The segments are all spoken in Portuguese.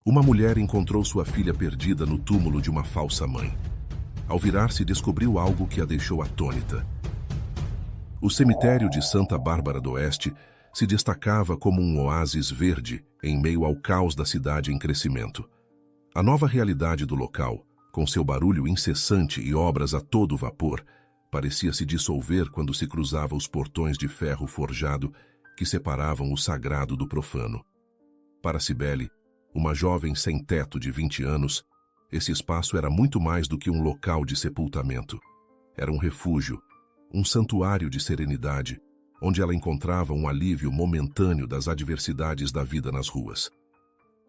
Uma mulher encontrou sua filha perdida no túmulo de uma falsa mãe. Ao virar-se, descobriu algo que a deixou atônita. O cemitério de Santa Bárbara do Oeste se destacava como um oásis verde em meio ao caos da cidade em crescimento. A nova realidade do local, com seu barulho incessante e obras a todo vapor, parecia se dissolver quando se cruzava os portões de ferro forjado que separavam o sagrado do profano. Para Cibele, uma jovem sem teto de 20 anos, esse espaço era muito mais do que um local de sepultamento. Era um refúgio, um santuário de serenidade, onde ela encontrava um alívio momentâneo das adversidades da vida nas ruas.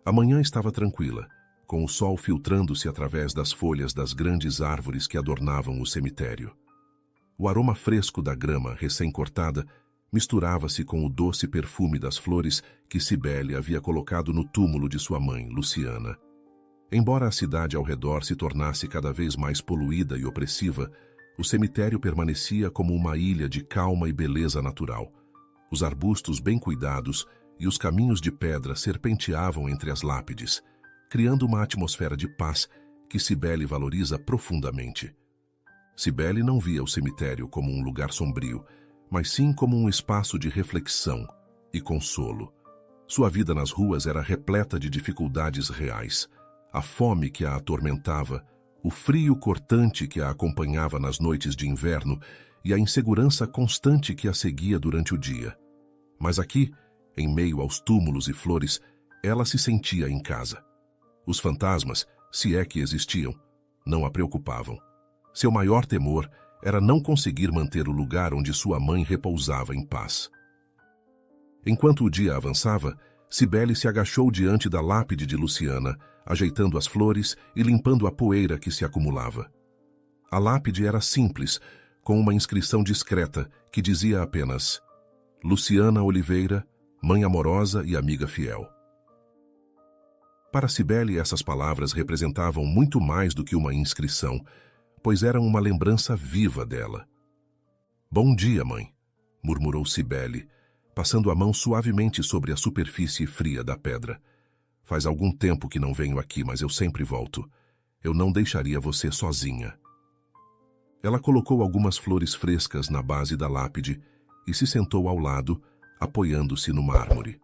A manhã estava tranquila, com o sol filtrando-se através das folhas das grandes árvores que adornavam o cemitério. O aroma fresco da grama recém-cortada misturava-se com o doce perfume das flores que Cibele havia colocado no túmulo de sua mãe, Luciana. Embora a cidade ao redor se tornasse cada vez mais poluída e opressiva, o cemitério permanecia como uma ilha de calma e beleza natural. Os arbustos bem cuidados e os caminhos de pedra serpenteavam entre as lápides, criando uma atmosfera de paz que Cibele valoriza profundamente. Cibele não via o cemitério como um lugar sombrio, mas sim como um espaço de reflexão e consolo. Sua vida nas ruas era repleta de dificuldades reais. A fome que a atormentava, o frio cortante que a acompanhava nas noites de inverno e a insegurança constante que a seguia durante o dia. Mas aqui, em meio aos túmulos e flores, ela se sentia em casa. Os fantasmas, se é que existiam, não a preocupavam. Seu maior temor era não conseguir manter o lugar onde sua mãe repousava em paz. Enquanto o dia avançava, Cibele se agachou diante da lápide de Luciana, ajeitando as flores e limpando a poeira que se acumulava. A lápide era simples, com uma inscrição discreta que dizia apenas: Luciana Oliveira, mãe amorosa e amiga fiel. Para Cibele, essas palavras representavam muito mais do que uma inscrição, pois eram uma lembrança viva dela. Bom dia, mãe, murmurou Cibele, passando a mão suavemente sobre a superfície fria da pedra. Faz algum tempo que não venho aqui, mas eu sempre volto. Eu não deixaria você sozinha. Ela colocou algumas flores frescas na base da lápide e se sentou ao lado, apoiando-se no mármore.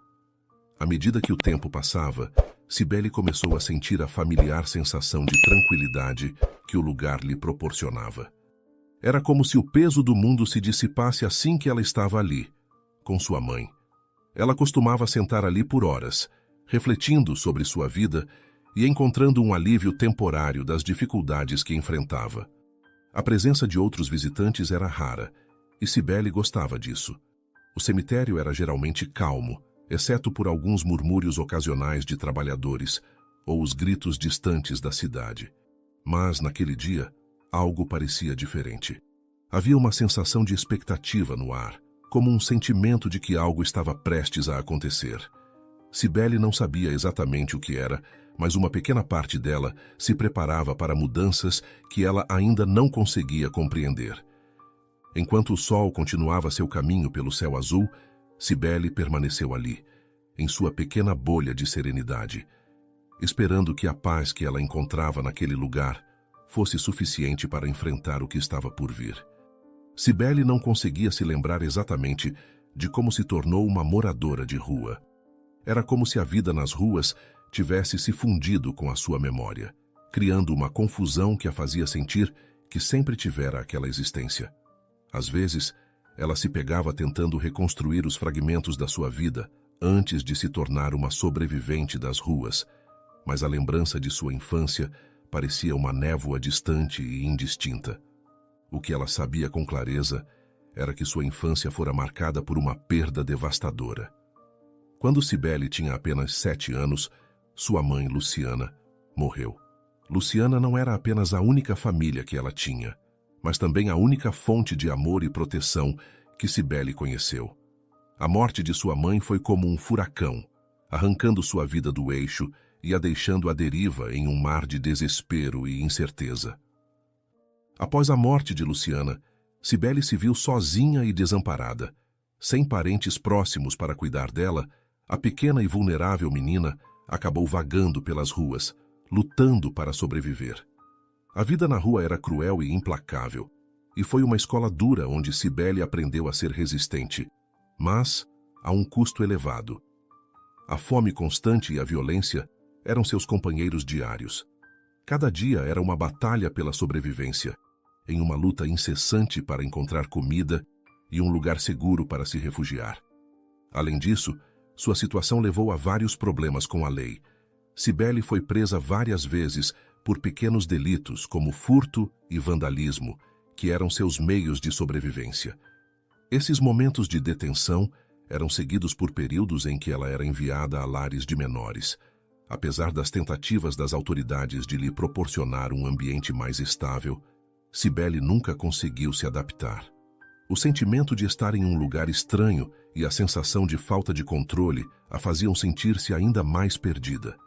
À medida que o tempo passava, Cibele começou a sentir a familiar sensação de tranquilidade que o lugar lhe proporcionava. Era como se o peso do mundo se dissipasse assim que ela estava ali, com sua mãe. Ela costumava sentar ali por horas, refletindo sobre sua vida e encontrando um alívio temporário das dificuldades que enfrentava. A presença de outros visitantes era rara, e Cibele gostava disso. O cemitério era geralmente calmo, exceto por alguns murmúrios ocasionais de trabalhadores ou os gritos distantes da cidade. Mas, naquele dia, algo parecia diferente. Havia uma sensação de expectativa no ar, como um sentimento de que algo estava prestes a acontecer. Cibele não sabia exatamente o que era, mas uma pequena parte dela se preparava para mudanças que ela ainda não conseguia compreender. Enquanto o sol continuava seu caminho pelo céu azul, Cibele permaneceu ali, em sua pequena bolha de serenidade, esperando que a paz que ela encontrava naquele lugar fosse suficiente para enfrentar o que estava por vir. Cibele não conseguia se lembrar exatamente de como se tornou uma moradora de rua. Era como se a vida nas ruas tivesse se fundido com a sua memória, criando uma confusão que a fazia sentir que sempre tivera aquela existência. Às vezes, ela se pegava tentando reconstruir os fragmentos da sua vida antes de se tornar uma sobrevivente das ruas, mas a lembrança de sua infância parecia uma névoa distante e indistinta. O que ela sabia com clareza era que sua infância fora marcada por uma perda devastadora. Quando Cibele tinha apenas 7 anos, sua mãe, Luciana, morreu. Luciana não era apenas a única família que ela tinha, mas também a única fonte de amor e proteção que Cibele conheceu. A morte de sua mãe foi como um furacão, arrancando sua vida do eixo e a deixando à deriva em um mar de desespero e incerteza. Após a morte de Luciana, Cibele se viu sozinha e desamparada. Sem parentes próximos para cuidar dela, a pequena e vulnerável menina acabou vagando pelas ruas, lutando para sobreviver. A vida na rua era cruel e implacável, e foi uma escola dura onde Cibele aprendeu a ser resistente, mas a um custo elevado. A fome constante e a violência eram seus companheiros diários. Cada dia era uma batalha pela sobrevivência, em uma luta incessante para encontrar comida e um lugar seguro para se refugiar. Além disso, sua situação levou a vários problemas com a lei. Cibele foi presa várias vezes por pequenos delitos como furto e vandalismo, que eram seus meios de sobrevivência. Esses momentos de detenção eram seguidos por períodos em que ela era enviada a lares de menores. Apesar das tentativas das autoridades de lhe proporcionar um ambiente mais estável, Cibele nunca conseguiu se adaptar. O sentimento de estar em um lugar estranho e a sensação de falta de controle a faziam sentir-se ainda mais perdida.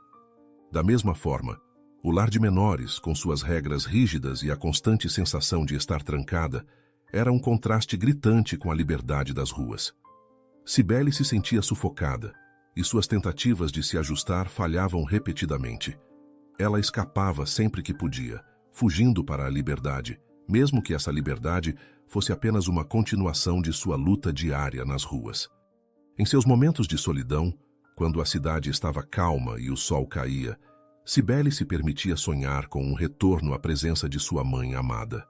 Da mesma forma, o lar de menores, com suas regras rígidas e a constante sensação de estar trancada, era um contraste gritante com a liberdade das ruas. Cibele se sentia sufocada, e suas tentativas de se ajustar falhavam repetidamente. Ela escapava sempre que podia, fugindo para a liberdade, mesmo que essa liberdade fosse apenas uma continuação de sua luta diária nas ruas. Em seus momentos de solidão, quando a cidade estava calma e o sol caía, Cibele se permitia sonhar com um retorno à presença de sua mãe amada.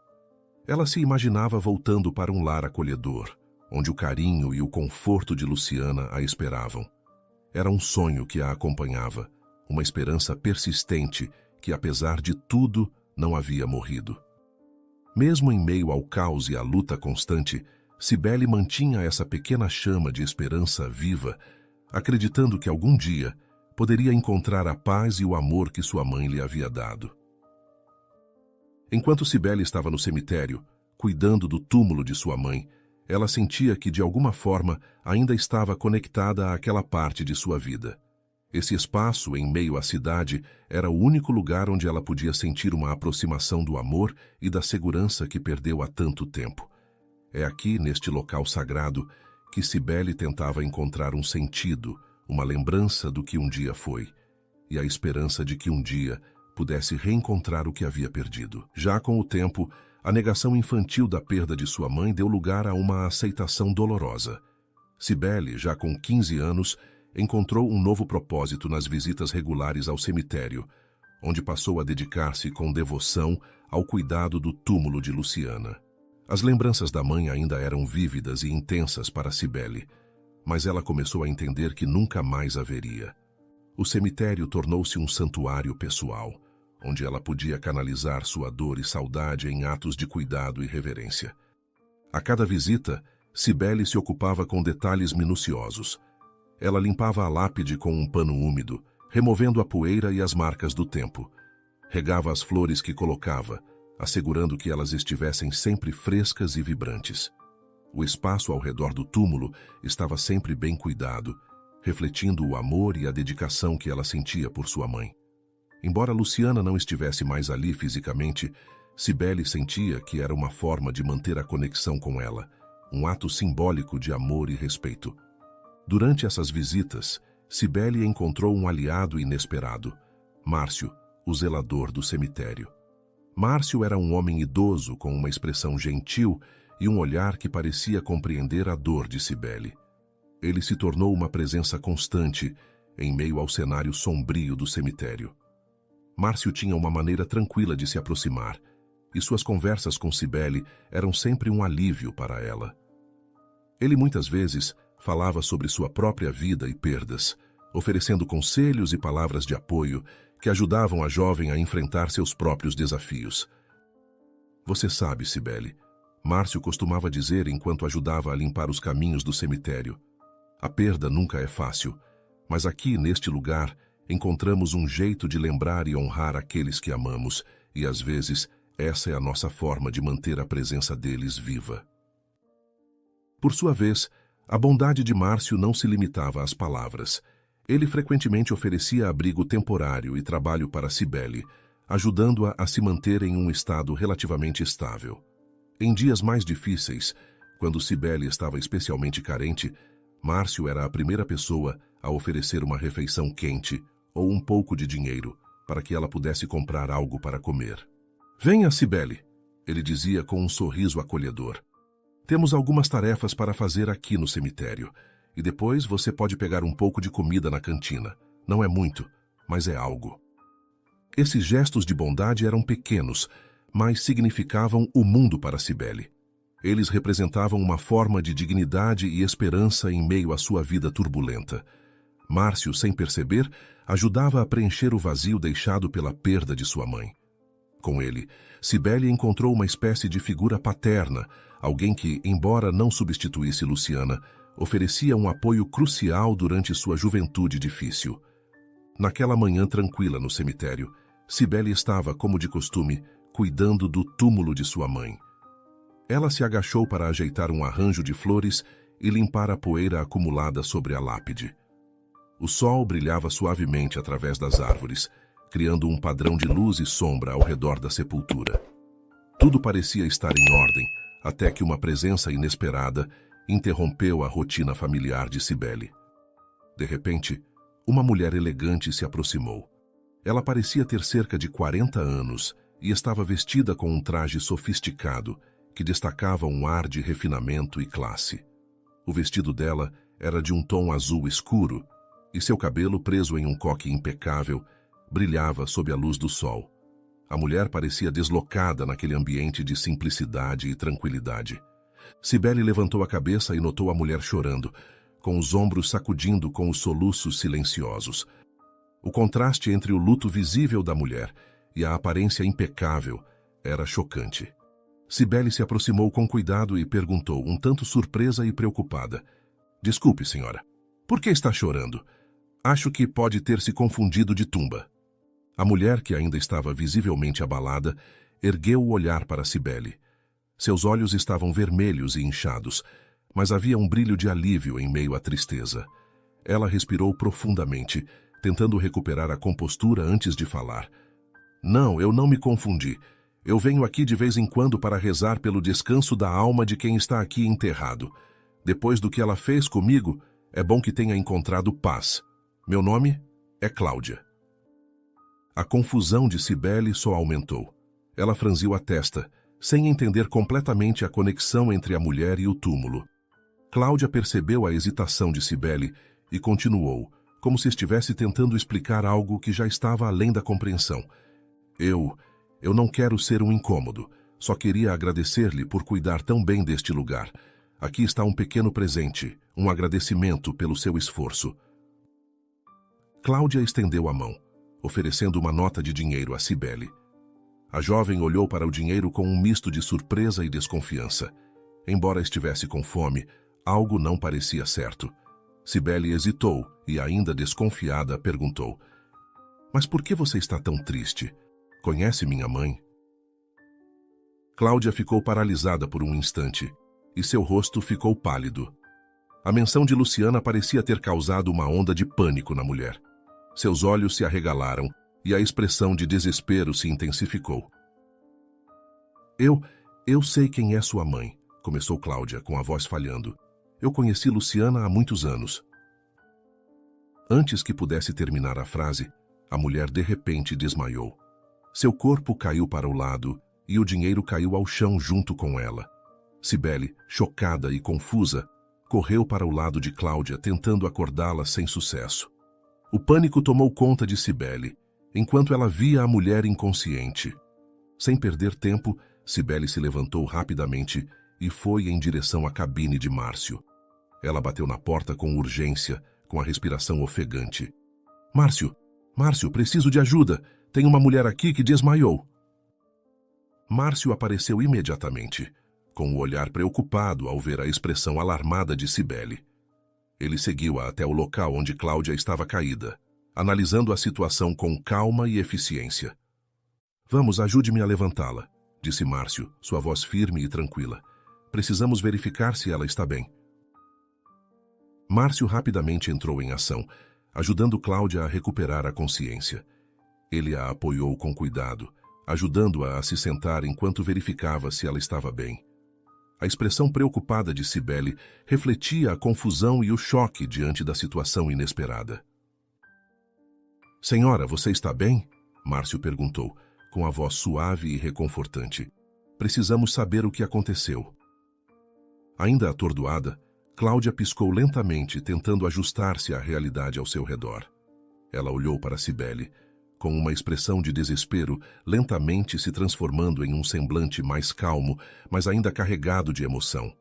Ela se imaginava voltando para um lar acolhedor, onde o carinho e o conforto de Luciana a esperavam. Era um sonho que a acompanhava, uma esperança persistente que, apesar de tudo, não havia morrido. Mesmo em meio ao caos e à luta constante, Cibele mantinha essa pequena chama de esperança viva, acreditando que algum dia poderia encontrar a paz e o amor que sua mãe lhe havia dado. Enquanto Cibele estava no cemitério, cuidando do túmulo de sua mãe, ela sentia que, de alguma forma, ainda estava conectada àquela parte de sua vida. Esse espaço, em meio à cidade, era o único lugar onde ela podia sentir uma aproximação do amor e da segurança que perdeu há tanto tempo. É aqui, neste local sagrado, que Cibele tentava encontrar um sentido, uma lembrança do que um dia foi, e a esperança de que um dia pudesse reencontrar o que havia perdido. Já com o tempo, a negação infantil da perda de sua mãe deu lugar a uma aceitação dolorosa. Cibele, já com 15 anos, encontrou um novo propósito nas visitas regulares ao cemitério, onde passou a dedicar-se com devoção ao cuidado do túmulo de Luciana. As lembranças da mãe ainda eram vívidas e intensas para Cibele, mas ela começou a entender que nunca mais haveria. O cemitério tornou-se um santuário pessoal, onde ela podia canalizar sua dor e saudade em atos de cuidado e reverência. A cada visita, Cibele se ocupava com detalhes minuciosos. Ela limpava a lápide com um pano úmido, removendo a poeira e as marcas do tempo. Regava as flores que colocava, assegurando que elas estivessem sempre frescas e vibrantes. O espaço ao redor do túmulo estava sempre bem cuidado, refletindo o amor e a dedicação que ela sentia por sua mãe. Embora Luciana não estivesse mais ali fisicamente, Cibele sentia que era uma forma de manter a conexão com ela, um ato simbólico de amor e respeito. Durante essas visitas, Cibele encontrou um aliado inesperado, Márcio, o zelador do cemitério. Márcio era um homem idoso com uma expressão gentil e um olhar que parecia compreender a dor de Cibele. Ele se tornou uma presença constante em meio ao cenário sombrio do cemitério. Márcio tinha uma maneira tranquila de se aproximar, e suas conversas com Cibele eram sempre um alívio para ela. Ele muitas vezes falava sobre sua própria vida e perdas, oferecendo conselhos e palavras de apoio que ajudavam a jovem a enfrentar seus próprios desafios. Você sabe, Cibele, Márcio costumava dizer enquanto ajudava a limpar os caminhos do cemitério. A perda nunca é fácil, mas aqui, neste lugar, encontramos um jeito de lembrar e honrar aqueles que amamos, e às vezes essa é a nossa forma de manter a presença deles viva. Por sua vez, a bondade de Márcio não se limitava às palavras. Ele frequentemente oferecia abrigo temporário e trabalho para Cibele, ajudando-a a se manter em um estado relativamente estável. Em dias mais difíceis, quando Cibele estava especialmente carente, Márcio era a primeira pessoa a oferecer uma refeição quente ou um pouco de dinheiro para que ela pudesse comprar algo para comer. Venha, Cibele, ele dizia com um sorriso acolhedor. Temos algumas tarefas para fazer aqui no cemitério, e depois você pode pegar um pouco de comida na cantina. Não é muito, mas é algo. Esses gestos de bondade eram pequenos, mas significavam o mundo para Cibele. Eles representavam uma forma de dignidade e esperança em meio à sua vida turbulenta. Márcio, sem perceber, ajudava a preencher o vazio deixado pela perda de sua mãe. Com ele, Cibele encontrou uma espécie de figura paterna, alguém que, embora não substituísse Luciana, oferecia um apoio crucial durante sua juventude difícil. Naquela manhã tranquila no cemitério, Cibele estava, como de costume, cuidando do túmulo de sua mãe. Ela se agachou para ajeitar um arranjo de flores e limpar a poeira acumulada sobre a lápide. O sol brilhava suavemente através das árvores, criando um padrão de luz e sombra ao redor da sepultura. Tudo parecia estar em ordem, até que uma presença inesperada interrompeu a rotina familiar de Cibele. De repente, uma mulher elegante se aproximou. Ela parecia ter cerca de 40 anos e estava vestida com um traje sofisticado que destacava um ar de refinamento e classe. O vestido dela era de um tom azul escuro e seu cabelo, preso em um coque impecável, brilhava sob a luz do sol. A mulher parecia deslocada naquele ambiente de simplicidade e tranquilidade. Cibele levantou a cabeça e notou a mulher chorando, com os ombros sacudindo com os soluços silenciosos. O contraste entre o luto visível da mulher e a aparência impecável era chocante. Cibele se aproximou com cuidado e perguntou, um tanto surpresa e preocupada. Desculpe, senhora. Por que está chorando? Acho que pode ter se confundido de tumba. A mulher, que ainda estava visivelmente abalada, ergueu o olhar para Cibele. Seus olhos estavam vermelhos e inchados, mas havia um brilho de alívio em meio à tristeza. Ela respirou profundamente, tentando recuperar a compostura antes de falar. Não, eu não me confundi. Eu venho aqui de vez em quando para rezar pelo descanso da alma de quem está aqui enterrado. Depois do que ela fez comigo, é bom que tenha encontrado paz. Meu nome é Cláudia. A confusão de Cibele só aumentou. Ela franziu a testa, sem entender completamente a conexão entre a mulher e o túmulo. Cláudia percebeu a hesitação de Cibele e continuou, como se estivesse tentando explicar algo que já estava além da compreensão. Eu não quero ser um incômodo. Só queria agradecer-lhe por cuidar tão bem deste lugar. Aqui está um pequeno presente, um agradecimento pelo seu esforço. Cláudia estendeu a mão, oferecendo uma nota de dinheiro a Cibele. A jovem olhou para o dinheiro com um misto de surpresa e desconfiança. Embora estivesse com fome, algo não parecia certo. Cibele hesitou e, ainda desconfiada, perguntou: Mas por que você está tão triste? Conhece minha mãe? Cláudia ficou paralisada por um instante, e seu rosto ficou pálido. A menção de Luciana parecia ter causado uma onda de pânico na mulher. Seus olhos se arregalaram e a expressão de desespero se intensificou. Eu sei quem é sua mãe, começou Cláudia, com a voz falhando. Eu conheci Luciana há muitos anos. Antes que pudesse terminar a frase, a mulher de repente desmaiou. Seu corpo caiu para o lado e o dinheiro caiu ao chão junto com ela. Cibele, chocada e confusa, correu para o lado de Cláudia, tentando acordá-la sem sucesso. O pânico tomou conta de Cibele, enquanto ela via a mulher inconsciente. Sem perder tempo, Cibele se levantou rapidamente e foi em direção à cabine de Márcio. Ela bateu na porta com urgência, com a respiração ofegante. Márcio, preciso de ajuda! Tem uma mulher aqui que desmaiou. Márcio apareceu imediatamente, com o olhar preocupado ao ver a expressão alarmada de Cibele. Ele seguiu-a até o local onde Cláudia estava caída, analisando a situação com calma e eficiência. Vamos, ajude-me a levantá-la, disse Márcio, sua voz firme e tranquila. Precisamos verificar se ela está bem. Márcio rapidamente entrou em ação, ajudando Cláudia a recuperar a consciência. Ele a apoiou com cuidado, ajudando-a a se sentar enquanto verificava se ela estava bem. A expressão preocupada de Cibele refletia a confusão e o choque diante da situação inesperada. Senhora, você está bem? Márcio perguntou, com a voz suave e reconfortante. Precisamos saber o que aconteceu. Ainda atordoada, Cláudia piscou lentamente, tentando ajustar-se à realidade ao seu redor. Ela olhou para Cibele, com uma expressão de desespero, lentamente se transformando em um semblante mais calmo, mas ainda carregado de emoção.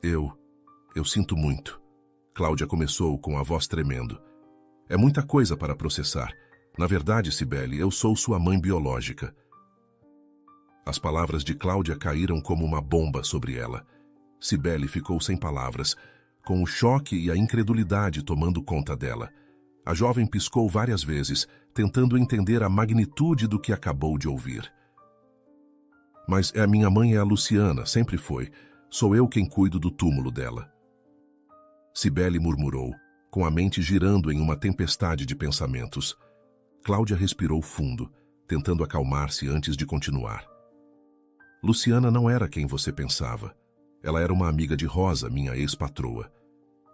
Eu sinto muito. Cláudia começou com a voz tremendo. É muita coisa para processar. Na verdade, Cibele, eu sou sua mãe biológica. As palavras de Cláudia caíram como uma bomba sobre ela. Cibele ficou sem palavras, com o choque e a incredulidade tomando conta dela. A jovem piscou várias vezes, tentando entender a magnitude do que acabou de ouvir. Mas a minha mãe é a Luciana, sempre foi. Sou eu quem cuido do túmulo dela. Cibele murmurou, com a mente girando em uma tempestade de pensamentos. Cláudia respirou fundo, tentando acalmar-se antes de continuar. Luciana não era quem você pensava. Ela era uma amiga de Rosa, minha ex-patroa.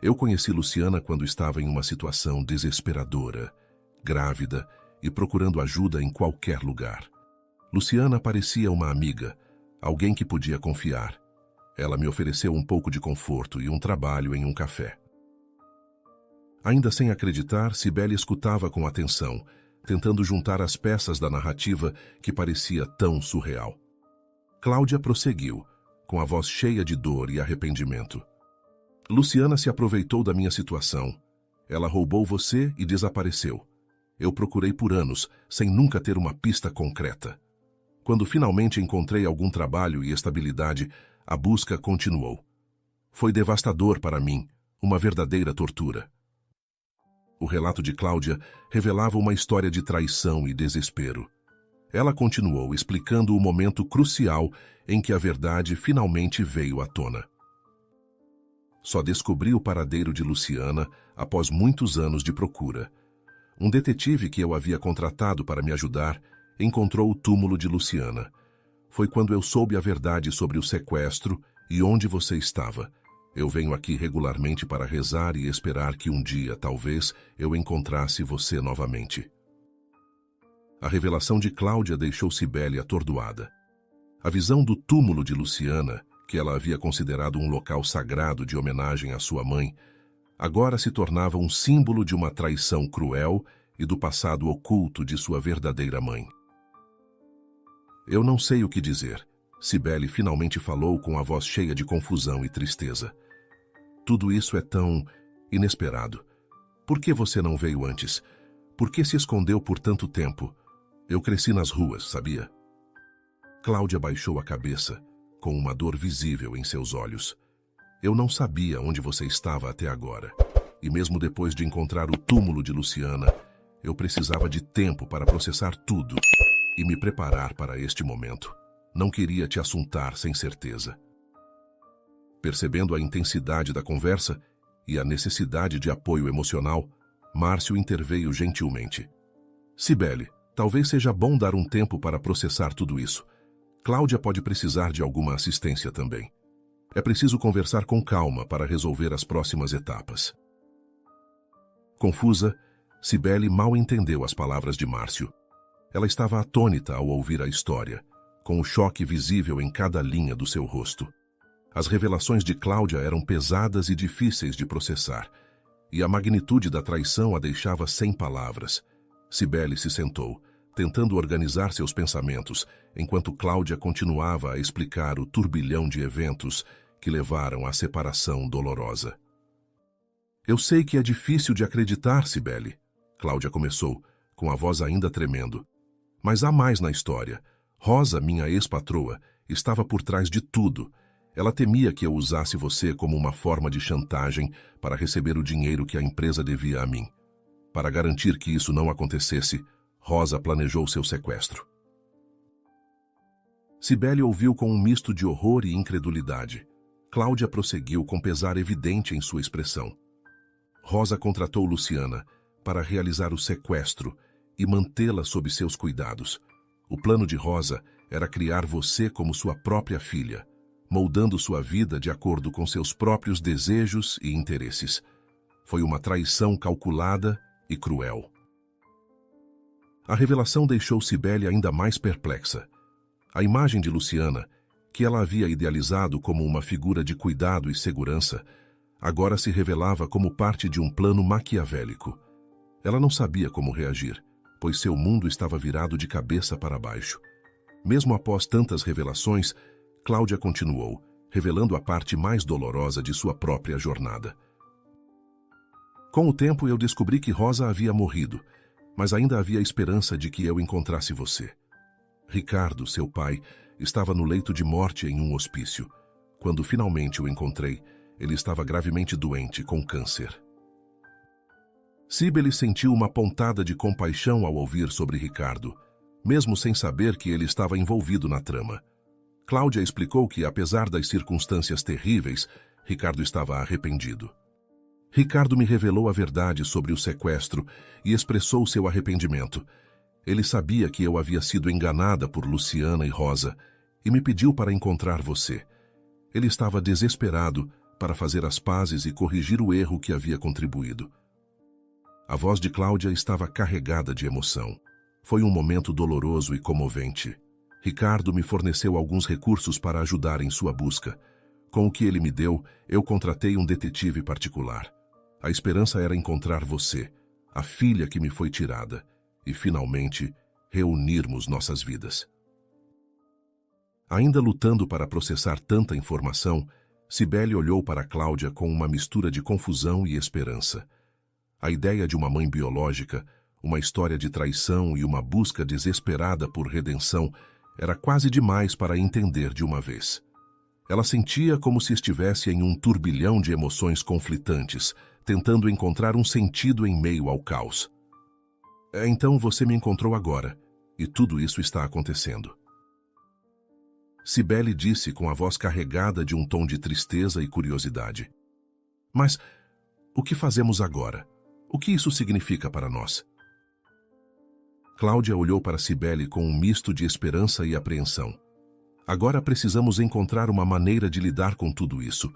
Eu conheci Luciana quando estava em uma situação desesperadora, grávida e procurando ajuda em qualquer lugar. Luciana parecia uma amiga, alguém que podia confiar. Ela me ofereceu um pouco de conforto e um trabalho em um café. Ainda sem acreditar, Cibele escutava com atenção, tentando juntar as peças da narrativa que parecia tão surreal. Cláudia prosseguiu, com a voz cheia de dor e arrependimento. Luciana se aproveitou da minha situação. Ela roubou você e desapareceu. Eu procurei por anos, sem nunca ter uma pista concreta. Quando finalmente encontrei algum trabalho e estabilidade, a busca continuou. Foi devastador para mim, uma verdadeira tortura. O relato de Cláudia revelava uma história de traição e desespero. Ela continuou explicando o momento crucial em que a verdade finalmente veio à tona. Só descobri o paradeiro de Luciana após muitos anos de procura. Um detetive que eu havia contratado para me ajudar encontrou o túmulo de Luciana. Foi quando eu soube a verdade sobre o sequestro e onde você estava. Eu venho aqui regularmente para rezar e esperar que um dia, talvez, eu encontrasse você novamente. A revelação de Cláudia deixou Cibele atordoada. A visão do túmulo de Luciana, que ela havia considerado um local sagrado de homenagem à sua mãe, agora se tornava um símbolo de uma traição cruel e do passado oculto de sua verdadeira mãe. Eu não sei o que dizer. Cibele finalmente falou com a voz cheia de confusão e tristeza. Tudo isso é tão inesperado. Por que você não veio antes? Por que se escondeu por tanto tempo? Eu cresci nas ruas, sabia? Cláudia baixou a cabeça, com uma dor visível em seus olhos. Eu não sabia onde você estava até agora. E mesmo depois de encontrar o túmulo de Luciana, eu precisava de tempo para processar tudo e me preparar para este momento. Não queria te assuntar sem certeza. Percebendo a intensidade da conversa e a necessidade de apoio emocional, Márcio interveio gentilmente. Cibele, talvez seja bom dar um tempo para processar tudo isso. Cláudia pode precisar de alguma assistência também. É preciso conversar com calma para resolver as próximas etapas. Confusa, Cibele mal entendeu as palavras de Márcio. Ela estava atônita ao ouvir a história, com o choque visível em cada linha do seu rosto. As revelações de Cláudia eram pesadas e difíceis de processar, e a magnitude da traição a deixava sem palavras. Cibele se sentou, tentando organizar seus pensamentos, enquanto Cláudia continuava a explicar o turbilhão de eventos que levaram à separação dolorosa. Eu sei que é difícil de acreditar, Cibele, Cláudia começou, com a voz ainda tremendo. Mas há mais na história. Rosa, minha ex-patroa, estava por trás de tudo. Ela temia que eu usasse você como uma forma de chantagem para receber o dinheiro que a empresa devia a mim. Para garantir que isso não acontecesse, Rosa planejou seu sequestro. Cibele ouviu com um misto de horror e incredulidade. Cláudia prosseguiu com pesar evidente em sua expressão. Rosa contratou Luciana para realizar o sequestro e mantê-la sob seus cuidados. O plano de Rosa era criar você como sua própria filha, moldando sua vida de acordo com seus próprios desejos e interesses. Foi uma traição calculada e cruel. A revelação deixou Cibele ainda mais perplexa. A imagem de Luciana, que ela havia idealizado como uma figura de cuidado e segurança, agora se revelava como parte de um plano maquiavélico. Ela não sabia como reagir, pois seu mundo estava virado de cabeça para baixo. Mesmo após tantas revelações, Cláudia continuou, revelando a parte mais dolorosa de sua própria jornada. Com o tempo, eu descobri que Rosa havia morrido, mas ainda havia esperança de que eu encontrasse você. Ricardo, seu pai, estava no leito de morte em um hospício. Quando finalmente o encontrei, ele estava gravemente doente com câncer. Cibele sentiu uma pontada de compaixão ao ouvir sobre Ricardo, mesmo sem saber que ele estava envolvido na trama. Cláudia explicou que, apesar das circunstâncias terríveis, Ricardo estava arrependido. Ricardo me revelou a verdade sobre o sequestro e expressou seu arrependimento. Ele sabia que eu havia sido enganada por Luciana e Rosa e me pediu para encontrar você. Ele estava desesperado para fazer as pazes e corrigir o erro que havia contribuído. A voz de Cláudia estava carregada de emoção. Foi um momento doloroso e comovente. Ricardo me forneceu alguns recursos para ajudar em sua busca. Com o que ele me deu, eu contratei um detetive particular. A esperança era encontrar você, a filha que me foi tirada, e finalmente reunirmos nossas vidas. Ainda lutando para processar tanta informação, Cibele olhou para Cláudia com uma mistura de confusão e esperança. A ideia de uma mãe biológica, uma história de traição e uma busca desesperada por redenção era quase demais para entender de uma vez. Ela sentia como se estivesse em um turbilhão de emoções conflitantes, tentando encontrar um sentido em meio ao caos. Então você me encontrou agora, e tudo isso está acontecendo. Cibele disse com a voz carregada de um tom de tristeza e curiosidade. Mas o que fazemos agora? O que isso significa para nós? Cláudia olhou para Cibele com um misto de esperança e apreensão. Agora precisamos encontrar uma maneira de lidar com tudo isso.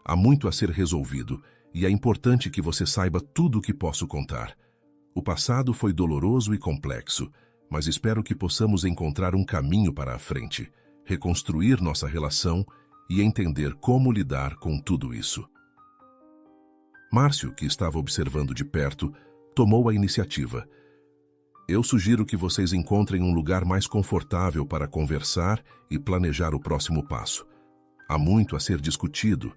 Há muito a ser resolvido, e é importante que você saiba tudo o que posso contar. O passado foi doloroso e complexo, mas espero que possamos encontrar um caminho para a frente, reconstruir nossa relação e entender como lidar com tudo isso. Márcio, que estava observando de perto, tomou a iniciativa. Eu sugiro que vocês encontrem um lugar mais confortável para conversar e planejar o próximo passo. Há muito a ser discutido,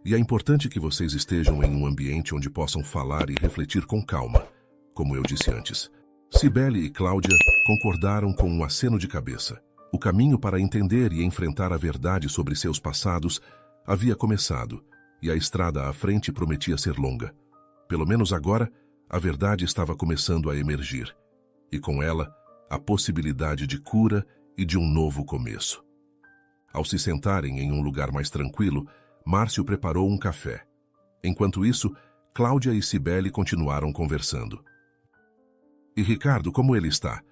e é importante que vocês estejam em um ambiente onde possam falar e refletir com calma, como eu disse antes. Cibele e Cláudia concordaram com um aceno de cabeça. O caminho para entender e enfrentar a verdade sobre seus passados havia começado, e a estrada à frente prometia ser longa. Pelo menos agora, a verdade estava começando a emergir, e com ela, a possibilidade de cura e de um novo começo. Ao se sentarem em um lugar mais tranquilo, Márcio preparou um café. Enquanto isso, Cláudia e Cibele continuaram conversando. E Ricardo, como ele está?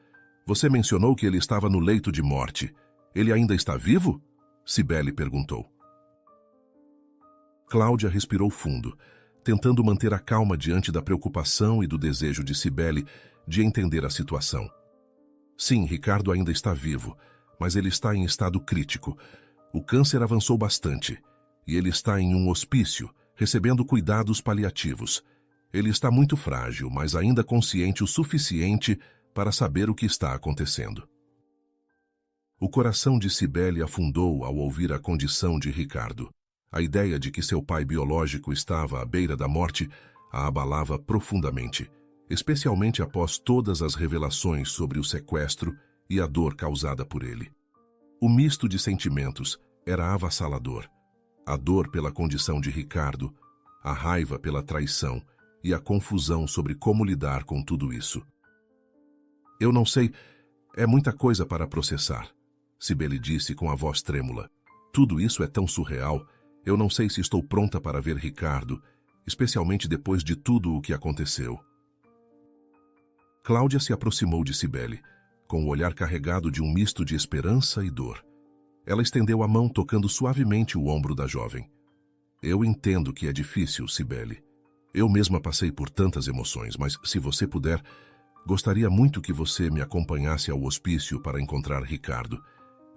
Você mencionou que ele estava no leito de morte. Ele ainda está vivo? Cibele perguntou. Cláudia respirou fundo, tentando manter a calma diante da preocupação e do desejo de Cibele de entender a situação. Sim, Ricardo ainda está vivo, mas ele está em estado crítico. O câncer avançou bastante, e ele está em um hospício, recebendo cuidados paliativos. Ele está muito frágil, mas ainda consciente o suficiente para saber o que está acontecendo. O coração de Cibele afundou ao ouvir a condição de Ricardo. A ideia de que seu pai biológico estava à beira da morte a abalava profundamente, especialmente após todas as revelações sobre o sequestro e a dor causada por ele. O misto de sentimentos era avassalador. A dor pela condição de Ricardo, a raiva pela traição e a confusão sobre como lidar com tudo isso. Eu não sei, é muita coisa para processar, Cibele disse com a voz trêmula. Tudo isso é tão surreal, eu não sei se estou pronta para ver Ricardo, especialmente depois de tudo o que aconteceu. Cláudia se aproximou de Cibele, com o olhar carregado de um misto de esperança e dor. Ela estendeu a mão tocando suavemente o ombro da jovem. Eu entendo que é difícil, Cibele. Eu mesma passei por tantas emoções, mas se você puder, Gostaria muito que você me acompanhasse ao hospício para encontrar Ricardo.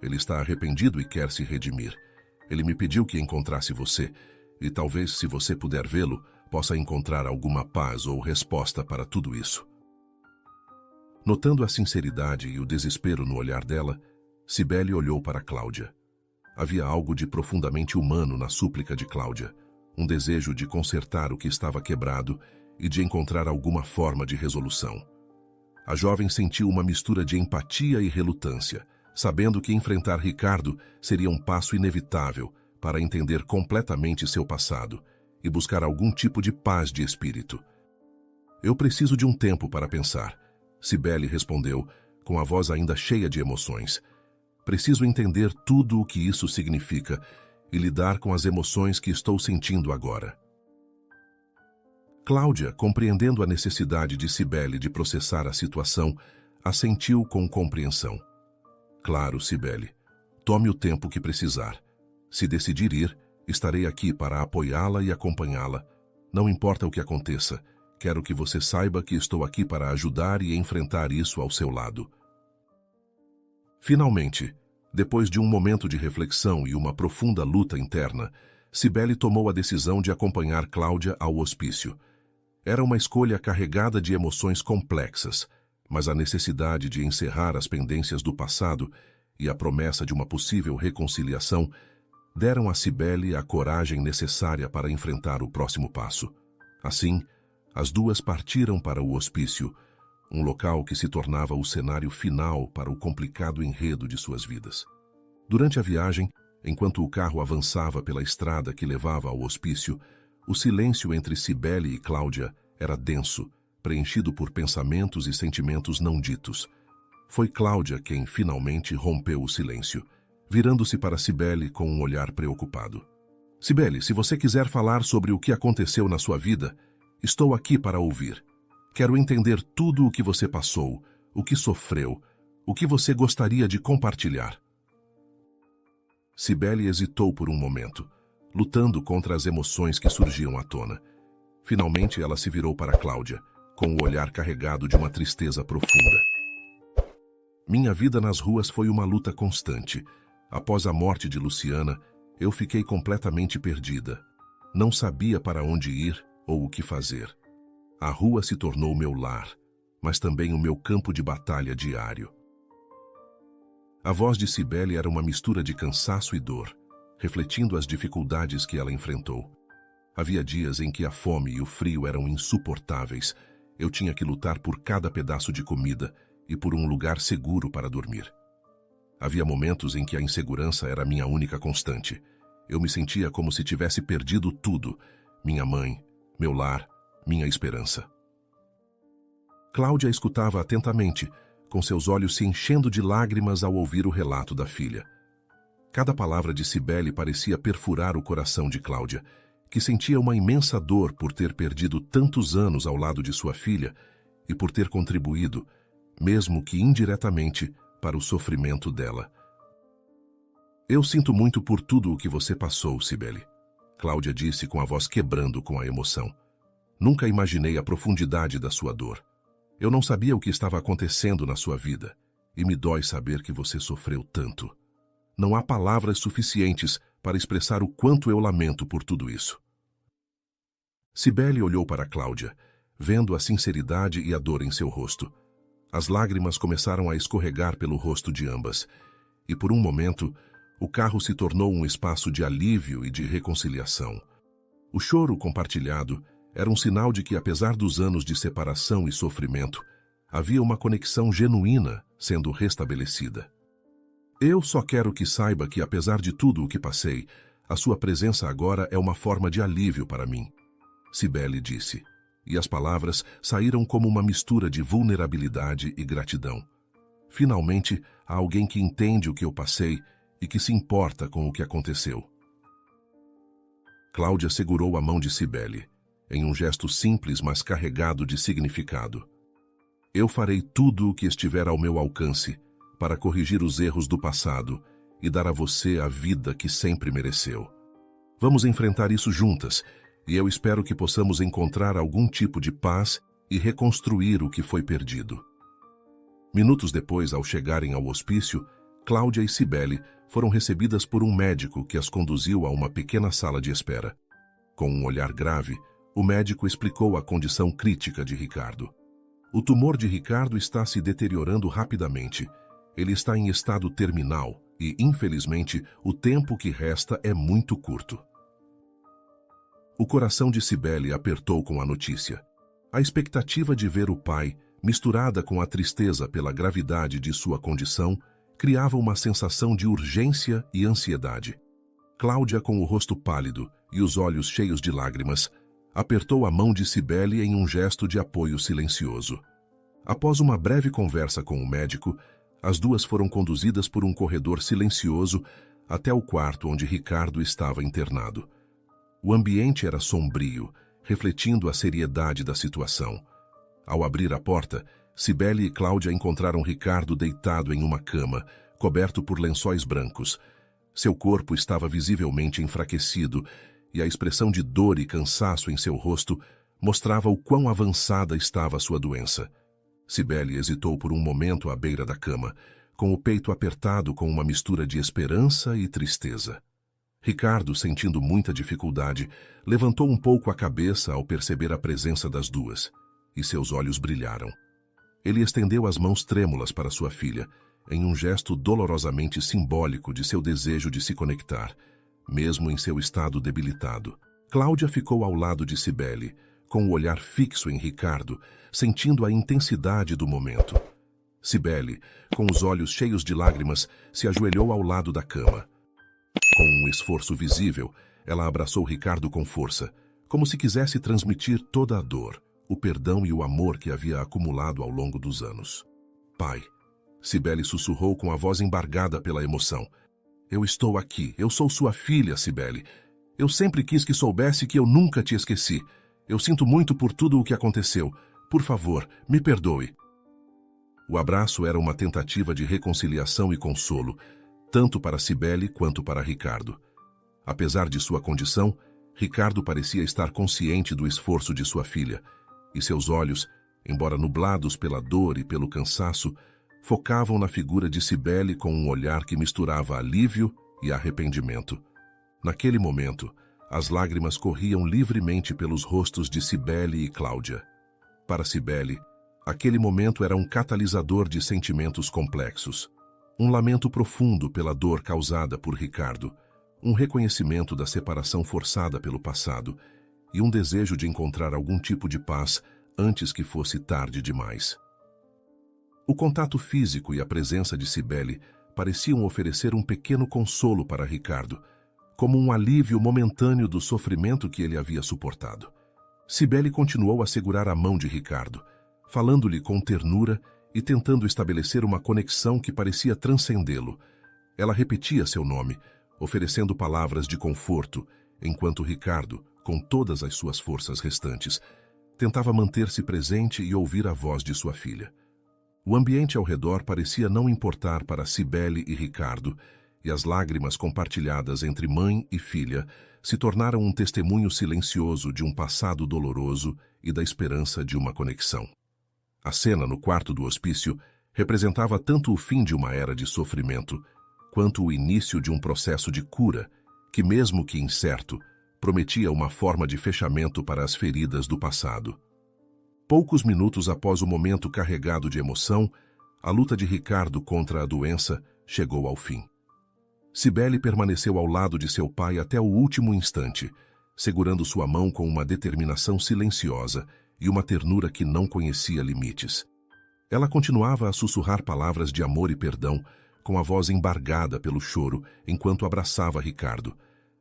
Ele está arrependido e quer se redimir. Ele me pediu que encontrasse você, e talvez, se você puder vê-lo, possa encontrar alguma paz ou resposta para tudo isso. Notando a sinceridade e o desespero no olhar dela, Cibele olhou para Cláudia. Havia algo de profundamente humano na súplica de Cláudia, um desejo de consertar o que estava quebrado e de encontrar alguma forma de resolução. A jovem sentiu uma mistura de empatia e relutância, sabendo que enfrentar Ricardo seria um passo inevitável para entender completamente seu passado e buscar algum tipo de paz de espírito. Eu preciso de um tempo para pensar, Cibele respondeu, com a voz ainda cheia de emoções. Preciso entender tudo o que isso significa e lidar com as emoções que estou sentindo agora. Cláudia, compreendendo a necessidade de Cibele de processar a situação, assentiu com compreensão. Claro, Cibele. Tome o tempo que precisar. Se decidir ir, estarei aqui para apoiá-la e acompanhá-la. Não importa o que aconteça, quero que você saiba que estou aqui para ajudar e enfrentar isso ao seu lado. Finalmente, depois de um momento de reflexão e uma profunda luta interna, Cibele tomou a decisão de acompanhar Cláudia ao hospício. Era uma escolha carregada de emoções complexas, mas a necessidade de encerrar as pendências do passado e a promessa de uma possível reconciliação deram a Cibele a coragem necessária para enfrentar o próximo passo. Assim, as duas partiram para o hospício, um local que se tornava o cenário final para o complicado enredo de suas vidas. Durante a viagem, enquanto o carro avançava pela estrada que levava ao hospício, o silêncio entre Cibele e Cláudia era denso, preenchido por pensamentos e sentimentos não ditos. Foi Cláudia quem finalmente rompeu o silêncio, virando-se para Cibele com um olhar preocupado. Cibele, se você quiser falar sobre o que aconteceu na sua vida, estou aqui para ouvir. Quero entender tudo o que você passou, o que sofreu, o que você gostaria de compartilhar. Cibele hesitou por um momento, lutando contra as emoções que surgiam à tona. Finalmente ela se virou para Cláudia, com o olhar carregado de uma tristeza profunda. Minha vida nas ruas foi uma luta constante. Após a morte de Luciana, eu fiquei completamente perdida. Não sabia para onde ir ou o que fazer. A rua se tornou meu lar, mas também o meu campo de batalha diário. A voz de Cibele era uma mistura de cansaço e dor, refletindo as dificuldades que ela enfrentou. Havia dias em que a fome e o frio eram insuportáveis. Eu tinha que lutar por cada pedaço de comida e por um lugar seguro para dormir. Havia momentos em que a insegurança era minha única constante. Eu me sentia como se tivesse perdido tudo: minha mãe, meu lar, minha esperança. Cláudia escutava atentamente, com seus olhos se enchendo de lágrimas ao ouvir o relato da filha. Cada palavra de Cibele parecia perfurar o coração de Cláudia, que sentia uma imensa dor por ter perdido tantos anos ao lado de sua filha e por ter contribuído, mesmo que indiretamente, para o sofrimento dela. Eu sinto muito por tudo o que você passou, Cibele, Cláudia disse com a voz quebrando com a emoção. Nunca imaginei a profundidade da sua dor. Eu não sabia o que estava acontecendo na sua vida, e me dói saber que você sofreu tanto. Não há palavras suficientes para expressar o quanto eu lamento por tudo isso. Cibele olhou para Cláudia, vendo a sinceridade e a dor em seu rosto. As lágrimas começaram a escorregar pelo rosto de ambas, e por um momento, o carro se tornou um espaço de alívio e de reconciliação. O choro compartilhado era um sinal de que, apesar dos anos de separação e sofrimento, havia uma conexão genuína sendo restabelecida. Eu só quero que saiba que, apesar de tudo o que passei, a sua presença agora é uma forma de alívio para mim, Cibele disse, e as palavras saíram como uma mistura de vulnerabilidade e gratidão. Finalmente, há alguém que entende o que eu passei e que se importa com o que aconteceu. Cláudia segurou a mão de Cibele, em um gesto simples, mas carregado de significado. Eu farei tudo o que estiver ao meu alcance para corrigir os erros do passado e dar a você a vida que sempre mereceu. Vamos enfrentar isso juntas, e eu espero que possamos encontrar algum tipo de paz e reconstruir o que foi perdido. Minutos depois, ao chegarem ao hospício, Cláudia e Cibele foram recebidas por um médico que as conduziu a uma pequena sala de espera. Com um olhar grave, o médico explicou a condição crítica de Ricardo. O tumor de Ricardo está se deteriorando rapidamente. Ele está em estado terminal e, infelizmente, o tempo que resta é muito curto. O coração de Cibele apertou com a notícia. A expectativa de ver o pai, misturada com a tristeza pela gravidade de sua condição, criava uma sensação de urgência e ansiedade. Cláudia, com o rosto pálido e os olhos cheios de lágrimas, apertou a mão de Cibele em um gesto de apoio silencioso. Após uma breve conversa com o médico, as duas foram conduzidas por um corredor silencioso até o quarto onde Ricardo estava internado. O ambiente era sombrio, refletindo a seriedade da situação. Ao abrir a porta, Cibele e Cláudia encontraram Ricardo deitado em uma cama, coberto por lençóis brancos. Seu corpo estava visivelmente enfraquecido e a expressão de dor e cansaço em seu rosto mostrava o quão avançada estava sua doença. Cibele hesitou por um momento à beira da cama, com o peito apertado com uma mistura de esperança e tristeza. Ricardo, sentindo muita dificuldade, levantou um pouco a cabeça ao perceber a presença das duas, e seus olhos brilharam. Ele estendeu as mãos trêmulas para sua filha, em um gesto dolorosamente simbólico de seu desejo de se conectar, mesmo em seu estado debilitado. Cláudia ficou ao lado de Cibele, com o olhar fixo em Ricardo, sentindo a intensidade do momento. Cibele, com os olhos cheios de lágrimas, se ajoelhou ao lado da cama. Com um esforço visível, ela abraçou Ricardo com força, como se quisesse transmitir toda a dor, o perdão e o amor que havia acumulado ao longo dos anos. Pai, Cibele sussurrou com a voz embargada pela emoção. Eu estou aqui, eu sou sua filha, Cibele. Eu sempre quis que soubesse que eu nunca te esqueci. Eu sinto muito por tudo o que aconteceu. Por favor, me perdoe. O abraço era uma tentativa de reconciliação e consolo, tanto para Cibele quanto para Ricardo. Apesar de sua condição, Ricardo parecia estar consciente do esforço de sua filha, e seus olhos, embora nublados pela dor e pelo cansaço, focavam na figura de Cibele com um olhar que misturava alívio e arrependimento. Naquele momento, as lágrimas corriam livremente pelos rostos de Cibele e Cláudia. Para Cibele, aquele momento era um catalisador de sentimentos complexos. Um lamento profundo pela dor causada por Ricardo, um reconhecimento da separação forçada pelo passado e um desejo de encontrar algum tipo de paz antes que fosse tarde demais. O contato físico e a presença de Cibele pareciam oferecer um pequeno consolo para Ricardo, como um alívio momentâneo do sofrimento que ele havia suportado. Cibele continuou a segurar a mão de Ricardo, falando-lhe com ternura e tentando estabelecer uma conexão que parecia transcendê-lo. Ela repetia seu nome, oferecendo palavras de conforto, enquanto Ricardo, com todas as suas forças restantes, tentava manter-se presente e ouvir a voz de sua filha. O ambiente ao redor parecia não importar para Cibele e Ricardo, e as lágrimas compartilhadas entre mãe e filha se tornaram um testemunho silencioso de um passado doloroso e da esperança de uma conexão. A cena no quarto do hospício representava tanto o fim de uma era de sofrimento, quanto o início de um processo de cura, que, mesmo que incerto, prometia uma forma de fechamento para as feridas do passado. Poucos minutos após o momento carregado de emoção, a luta de Ricardo contra a doença chegou ao fim. Cibele permaneceu ao lado de seu pai até o último instante, segurando sua mão com uma determinação silenciosa e uma ternura que não conhecia limites. Ela continuava a sussurrar palavras de amor e perdão, com a voz embargada pelo choro, enquanto abraçava Ricardo,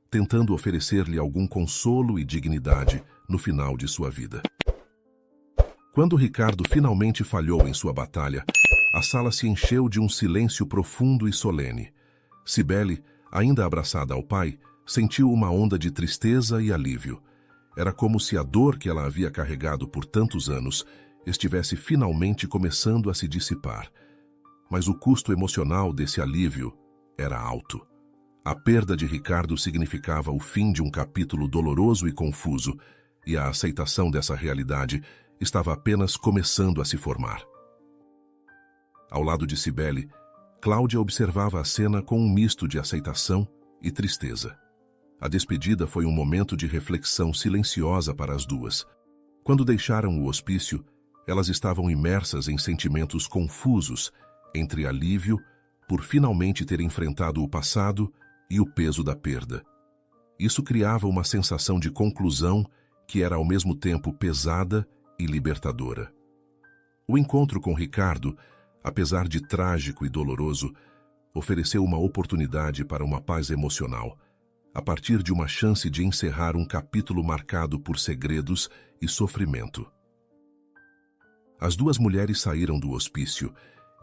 tentando oferecer-lhe algum consolo e dignidade no final de sua vida. Quando Ricardo finalmente falhou em sua batalha, a sala se encheu de um silêncio profundo e solene. Cibele, ainda abraçada ao pai, sentiu uma onda de tristeza e alívio. Era como se a dor que ela havia carregado por tantos anos estivesse finalmente começando a se dissipar. Mas o custo emocional desse alívio era alto. A perda de Ricardo significava o fim de um capítulo doloroso e confuso, e a aceitação dessa realidade estava apenas começando a se formar. Ao lado de Cibele, Cláudia observava a cena com um misto de aceitação e tristeza. A despedida foi um momento de reflexão silenciosa para as duas. Quando deixaram o hospício, elas estavam imersas em sentimentos confusos entre alívio por finalmente ter enfrentado o passado e o peso da perda. Isso criava uma sensação de conclusão que era ao mesmo tempo pesada e libertadora. O encontro com Ricardo, apesar de trágico e doloroso, ofereceu uma oportunidade para uma paz emocional, a partir de uma chance de encerrar um capítulo marcado por segredos e sofrimento. As duas mulheres saíram do hospício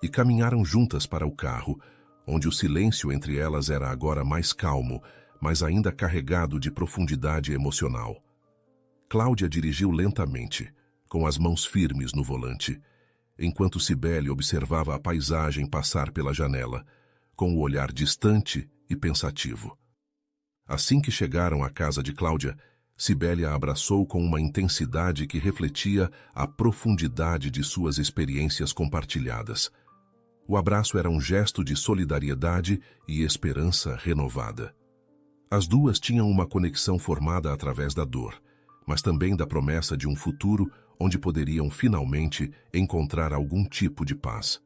e caminharam juntas para o carro, onde o silêncio entre elas era agora mais calmo, mas ainda carregado de profundidade emocional. Cláudia dirigiu lentamente, com as mãos firmes no volante, enquanto Cibele observava a paisagem passar pela janela, com o olhar distante e pensativo. Assim que chegaram à casa de Cláudia, Cibele a abraçou com uma intensidade que refletia a profundidade de suas experiências compartilhadas. O abraço era um gesto de solidariedade e esperança renovada. As duas tinham uma conexão formada através da dor, mas também da promessa de um futuro onde poderiam finalmente encontrar algum tipo de paz.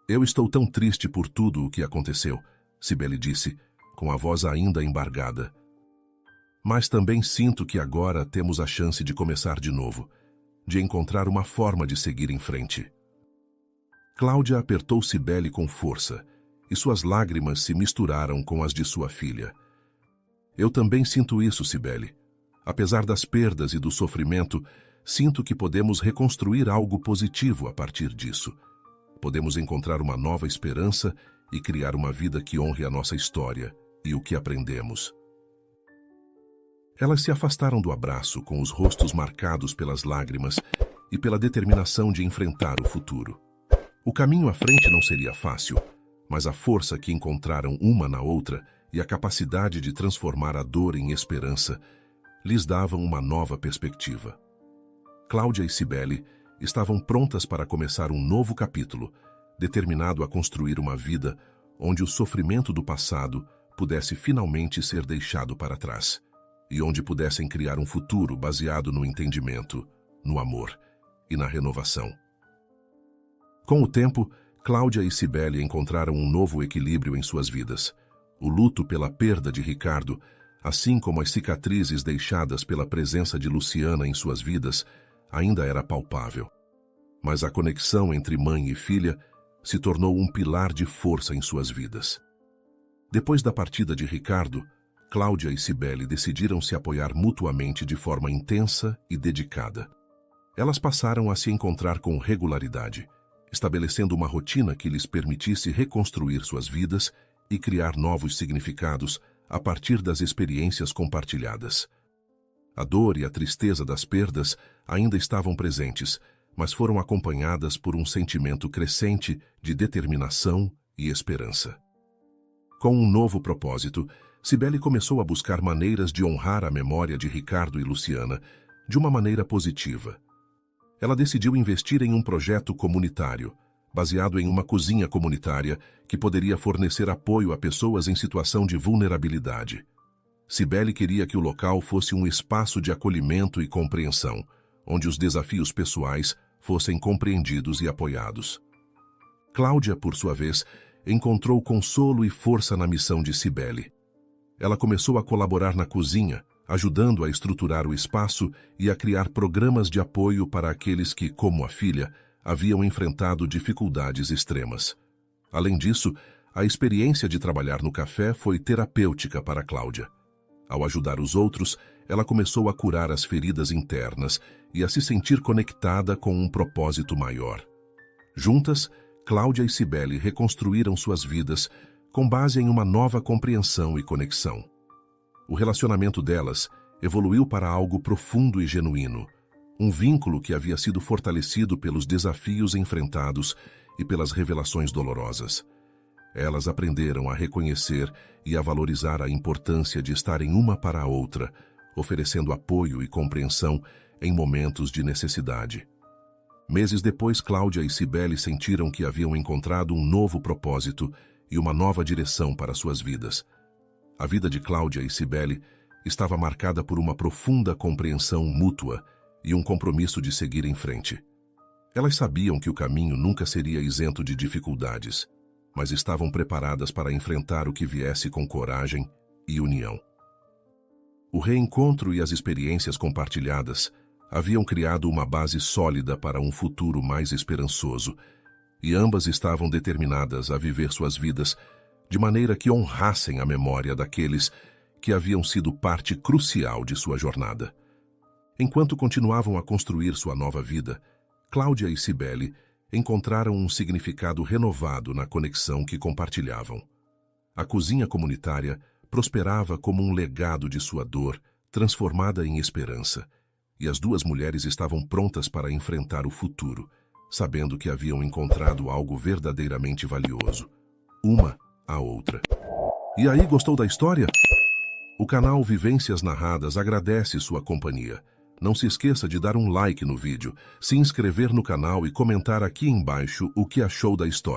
Eu estou tão triste por tudo o que aconteceu, Cibele disse, com a voz ainda embargada. Mas também sinto que agora temos a chance de começar de novo, de encontrar uma forma de seguir em frente. Cláudia apertou Cibele com força, e suas lágrimas se misturaram com as de sua filha. Eu também sinto isso, Cibele. Apesar das perdas e do sofrimento, sinto que podemos reconstruir algo positivo a partir disso. Podemos encontrar uma nova esperança e criar uma vida que honre a nossa história e o que aprendemos. Elas se afastaram do abraço com os rostos marcados pelas lágrimas e pela determinação de enfrentar o futuro. O caminho à frente não seria fácil, mas a força que encontraram uma na outra e a capacidade de transformar a dor em esperança lhes davam uma nova perspectiva. Cláudia e Cibele estavam prontas para começar um novo capítulo, determinado a construir uma vida onde o sofrimento do passado pudesse finalmente ser deixado para trás, e onde pudessem criar um futuro baseado no entendimento, no amor e na renovação. Com o tempo, Cláudia e Cibele encontraram um novo equilíbrio em suas vidas. O luto pela perda de Ricardo, assim como as cicatrizes deixadas pela presença de Luciana em suas vidas, ainda era palpável. Mas a conexão entre mãe e filha se tornou um pilar de força em suas vidas. Depois da partida de Ricardo, Cláudia e Cibele decidiram se apoiar mutuamente de forma intensa e dedicada. Elas passaram a se encontrar com regularidade, estabelecendo uma rotina que lhes permitisse reconstruir suas vidas e criar novos significados a partir das experiências compartilhadas. A dor e a tristeza das perdas ainda estavam presentes, mas foram acompanhadas por um sentimento crescente de determinação e esperança. Com um novo propósito, Cibele começou a buscar maneiras de honrar a memória de Ricardo e Luciana de uma maneira positiva. Ela decidiu investir em um projeto comunitário, baseado em uma cozinha comunitária que poderia fornecer apoio a pessoas em situação de vulnerabilidade. Cibele queria que o local fosse um espaço de acolhimento e compreensão, onde os desafios pessoais fossem compreendidos e apoiados. Cláudia, por sua vez, encontrou consolo e força na missão de Cibele. Ela começou a colaborar na cozinha, ajudando a estruturar o espaço e a criar programas de apoio para aqueles que, como a filha, haviam enfrentado dificuldades extremas. Além disso, a experiência de trabalhar no café foi terapêutica para Cláudia. Ao ajudar os outros, ela começou a curar as feridas internas e a se sentir conectada com um propósito maior. Juntas, Cláudia e Cibele reconstruíram suas vidas com base em uma nova compreensão e conexão. O relacionamento delas evoluiu para algo profundo e genuíno, um vínculo que havia sido fortalecido pelos desafios enfrentados e pelas revelações dolorosas. Elas aprenderam a reconhecer e a valorizar a importância de estarem uma para a outra, oferecendo apoio e compreensão em momentos de necessidade. Meses depois, Cláudia e Cibele sentiram que haviam encontrado um novo propósito e uma nova direção para suas vidas. A vida de Cláudia e Cibele estava marcada por uma profunda compreensão mútua e um compromisso de seguir em frente. Elas sabiam que o caminho nunca seria isento de dificuldades, mas estavam preparadas para enfrentar o que viesse com coragem e união. O reencontro e as experiências compartilhadas haviam criado uma base sólida para um futuro mais esperançoso, e ambas estavam determinadas a viver suas vidas de maneira que honrassem a memória daqueles que haviam sido parte crucial de sua jornada. Enquanto continuavam a construir sua nova vida, Cláudia e Cibele encontraram um significado renovado na conexão que compartilhavam. A cozinha comunitária prosperava como um legado de sua dor, transformada em esperança, e as duas mulheres estavam prontas para enfrentar o futuro, sabendo que haviam encontrado algo verdadeiramente valioso, uma à outra. E aí, gostou da história? O canal Vivências Narradas agradece sua companhia. Não se esqueça de dar um like no vídeo, se inscrever no canal e comentar aqui embaixo o que achou da história.